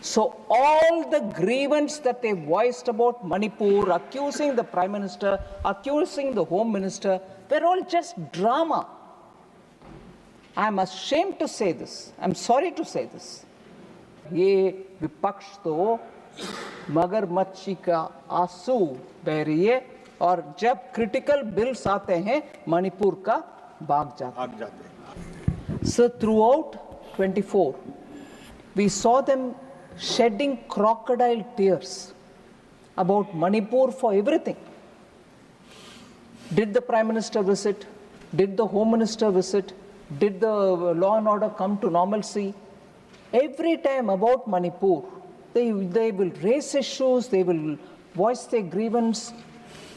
So all the grievance that they voiced about Manipur, accusing the Prime Minister, accusing the Home Minister, were all just drama. I'm ashamed to say this. I'm sorry to say this. ये विपक्ष तो मगरमच्छी का आंसू बह रही है और जब क्रिटिकल बिल्स आते हैं मणिपुर का भाग जाते हैं. So throughout 24, we saw them shedding crocodile tears about Manipur for everything. Did the Prime Minister visit? Did the Home Minister visit? Did the law and order come to normalcy? Every time about Manipur, they will raise issues, they will voice their grievance,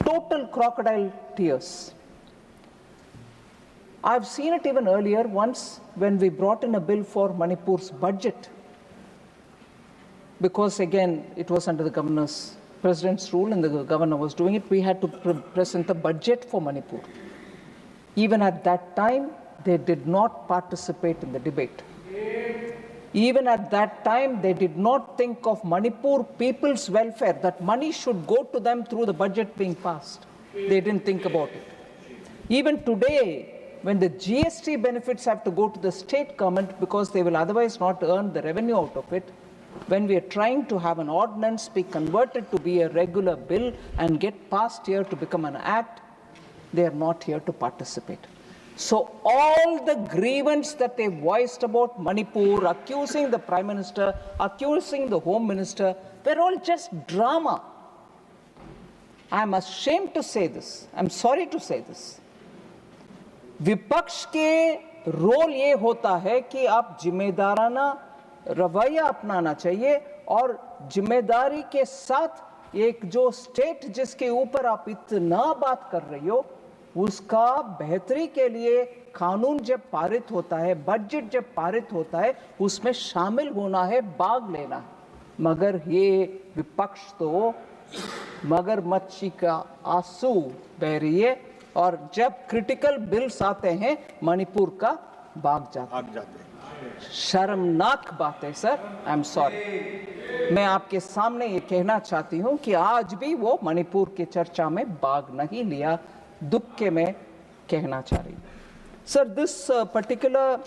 total crocodile tears. I've seen it even earlier, once when we brought in a bill for Manipur's budget. Because again, it was under the president's rule and the governor was doing it, we had to present a budget for Manipur. Even at that time, they did not participate in the debate. Even at that time, they did not think of Manipur people's welfare, that money should go to them through the budget being passed. They didn't think about it. Even today, when the GST benefits have to go to the state government because they will otherwise not earn the revenue out of it, when we are trying to have an ordinance be converted to be a regular bill and get passed here to become an act, they are not here to participate. So all the grievance that they voiced about Manipur, accusing the Prime Minister, accusing the Home Minister, were all just drama. I'm ashamed to say this. I'm sorry to say this. विपक्ष के role ये होता है कि आप जिम्मेदाराना रवैया अपनाना चाहिए और जिम्मेदारी के साथ एक जो स्टेट जिसके ऊपर आप इतना बात कर रही हो, उसका बेहतरी के लिए कानून जब पारित होता है, बजट जब पारित होता है, उसमें शामिल होना है, भाग लेना है. मगर ये विपक्ष तो मगरमच्छी का आंसू बह रही है और जब क्रिटिकल बिल्स आते हैं मणिपुर का भाग जाते हैं. शर्मनाक बात है सर. I am sorry. मैं आपके सामने ये कहना चाहती हूँ कि आज भी वो मणिपुर की चर्चा में भाग नहीं लिया. दुख के मैं कहना चाह रही हूँ. Sir, this particular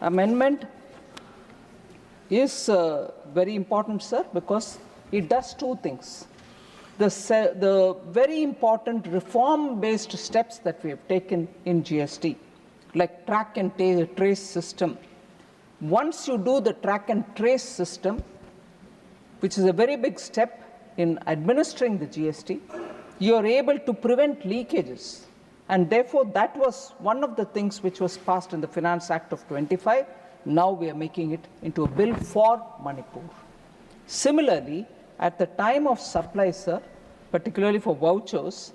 amendment is very important, sir, because it does two things. The very important reform-based steps that we have taken in GST, like track and trace system. Once you do the track and trace system, which is a very big step in administering the GST, you are able to prevent leakages. And therefore, that was one of the things which was passed in the Finance Act of 25. Now we are making it into a bill for Manipur. Similarly, at the time of supply, sir, particularly for vouchers,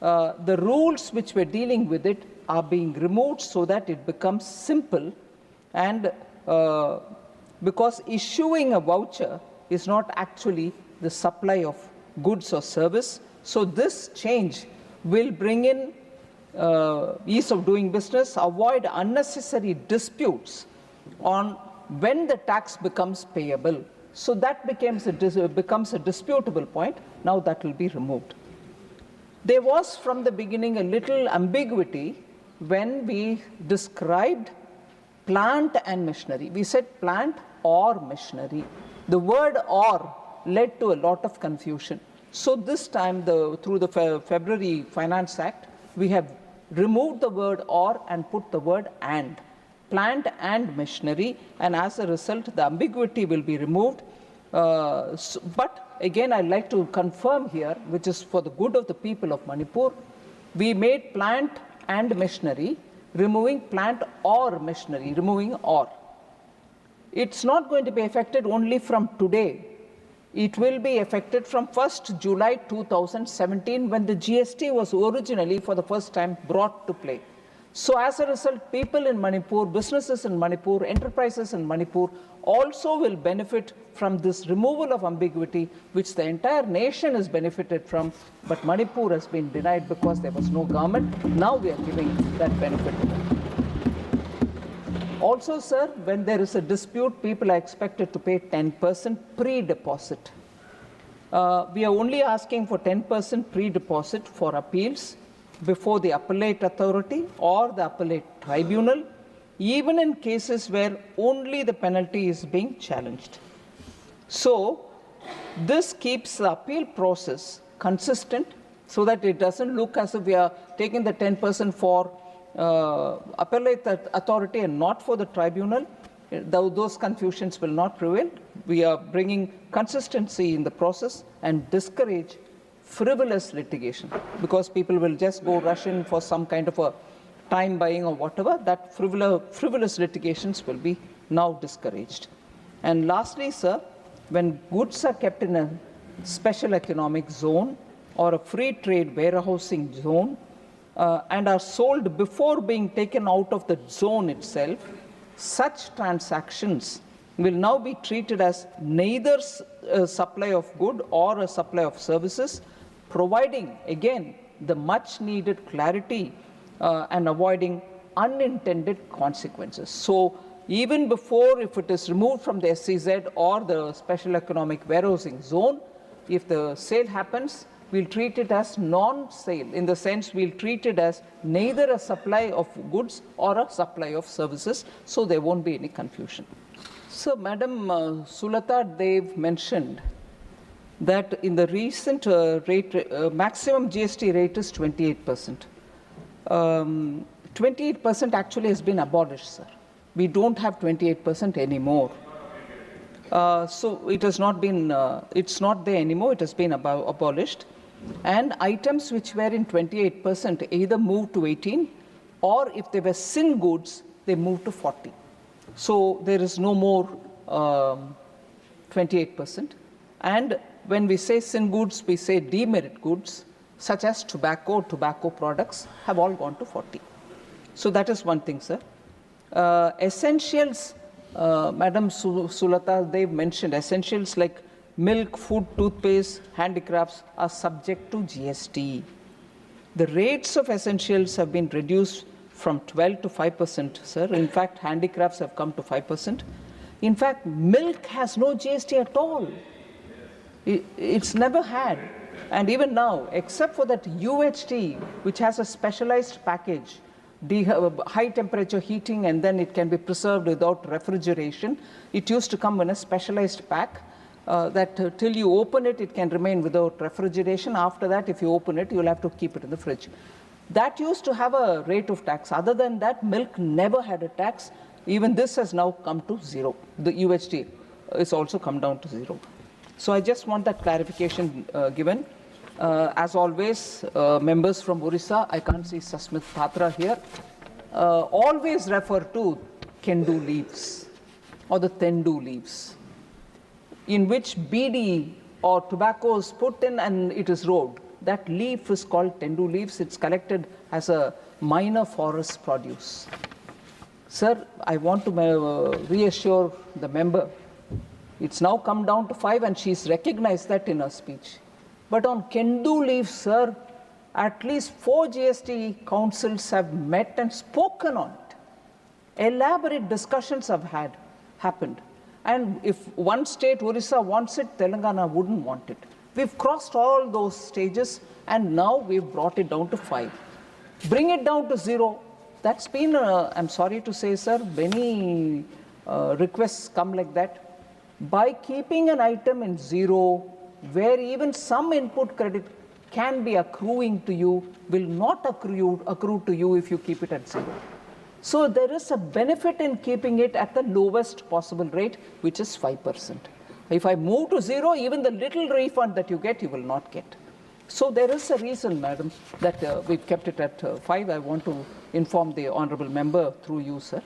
the rules which were dealing with it are being removed so that it becomes simple. And because issuing a voucher is not actually the supply of goods or service, so this change will bring in ease of doing business, avoid unnecessary disputes on when the tax becomes payable. So that becomes a disputable point. Now that will be removed. There was from the beginning a little ambiguity when we described plant and machinery. We said plant or machinery. The word or led to a lot of confusion. So this time, through the February Finance Act, we have removed the word or and put the word and. Plant and machinery, and as a result, the ambiguity will be removed. But again, I'd like to confirm here, which is for the good of the people of Manipur, we made plant and machinery, removing plant or machinery, removing or. It's not going to be affected only from today. It will be affected from 1st July 2017 when the GST was originally for the first time brought to play. So as a result, people in Manipur, businesses in Manipur, enterprises in Manipur also will benefit from this removal of ambiguity, which the entire nation has benefited from, but Manipur has been denied because there was no government. Now we are giving that benefit to them. Also, sir, when there is a dispute, people are expected to pay 10% pre-deposit. We are only asking for 10% pre-deposit for appeals before the appellate authority or the appellate tribunal, even in cases where only the penalty is being challenged. So, this keeps the appeal process consistent so that it doesn't look as if we are taking the 10% for appellate authority and not for the tribunal. Those confusions will not prevail. We are bringing consistency in the process and discourage frivolous litigation, because people will just go rush in for some kind of a time buying or whatever. That frivolous litigations will be now discouraged. And lastly, sir, when goods are kept in a special economic zone or a free trade warehousing zone and are sold before being taken out of the zone itself, such transactions will now be treated as neither a supply of good or a supply of services, providing, again, the much needed clarity and avoiding unintended consequences. So, even before, if it is removed from the SEZ or the special economic warehousing zone, if the sale happens, we'll treat it as non-sale, in the sense we'll treat it as neither a supply of goods or a supply of services, so there won't be any confusion. So, Madam Sulata Dev mentioned that in the recent maximum GST rate is 28%. 28% actually has been abolished, sir. We don't have 28% anymore. So it has not been, it's not there anymore, it has been abolished. And items which were in 28% either moved to 18, or if they were sin goods, they moved to 40. So there is no more 28%. And when we say sin goods, we say demerit goods, such as tobacco products, have all gone to 40. So that is one thing, sir. Essentials, Madam Sulata, they've mentioned essentials like milk, food, toothpaste, handicrafts are subject to GST. The rates of essentials have been reduced from 12 to 5%, sir. In fact, handicrafts have come to 5%. In fact, milk has no GST at all. It's never had. And even now, except for that UHT, which has a specialized package, high temperature heating, and then it can be preserved without refrigeration. It used to come in a specialized pack that till you open it, it can remain without refrigeration. After that, if you open it, you'll have to keep it in the fridge. That used to have a rate of tax. Other than that, milk never had a tax. Even this has now come to zero. The UHT is also come down to zero. So I just want that clarification given. As always, members from Orissa, I can't see Sasmit Patra here, always refer to Kendu leaves or the Tendu leaves, in which BD or tobacco is put in and it is rolled. That leaf is called Tendu leaves. It's collected as a minor forest produce. Sir, I want to reassure the member, it's now come down to 5 and she's recognized that in her speech. But on Kendu leaves, sir, at least 4 GST councils have met and spoken on it. Elaborate discussions have happened. And if one state, Orissa, wants it, Telangana wouldn't want it. We've crossed all those stages and now we've brought it down to 5. Bring it down to 0. That's been, I'm sorry to say, sir, many requests come like that. By keeping an item in 0, where even some input credit can be accruing to you, will not accrue to you if you keep it at 0. So there is a benefit in keeping it at the lowest possible rate, which is 5%. If I move to 0, even the little refund that you get, you will not get. So there is a reason, madam, that we've kept it at 5. I want to inform the honorable member through you, sir.